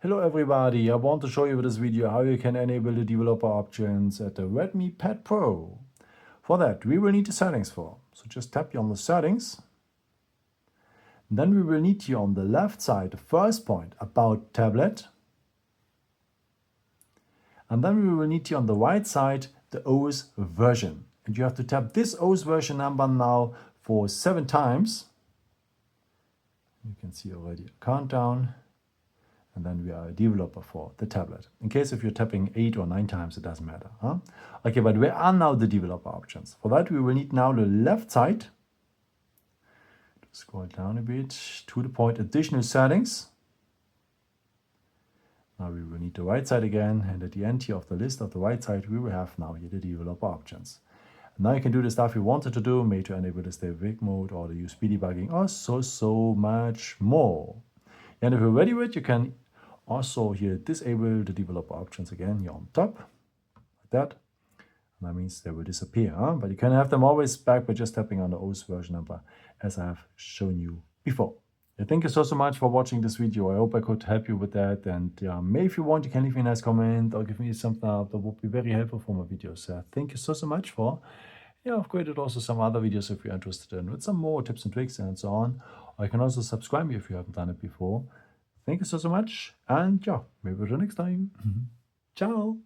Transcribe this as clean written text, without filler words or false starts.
Hello everybody, I want to show you with this video how you can enable the developer options at the Redmi Tab Pro. For that we will need the settings for. So just tap here on the settings. Then we will need here on the left side the first point about tablet. And then we will need here on the right side the OS version. And you have to tap this OS version number now for 7 times. You can see already a countdown. And then we are a developer for the tablet. In case if you're tapping 8 or 9 times, it doesn't matter. Okay, but where are now the developer options? For that, we will need now the left side. Scroll down a bit to the point additional settings. Now we will need the right side again. And at the end here of the list of the right side, we will have now here the developer options. And now you can do the stuff you wanted to do, maybe to enable the stable wake mode or the USB-Debugging or so much more. And if you're ready with it, you can also here disable the developer options again here on top, like that. And that means they will disappear, but you can have them always back by just tapping on the OS version number as I have shown you before. Thank you so much for watching this video. I hope I could help you with that. And maybe if you want, you can leave me a nice comment or give me some thumbs up. That would be very helpful for my videos. Thank you so much for. I've created also some other videos if you're interested in with some more tips and tricks and so on. Or you can also subscribe me if you haven't done it before. Thank you so much, and maybe till next time. Ciao.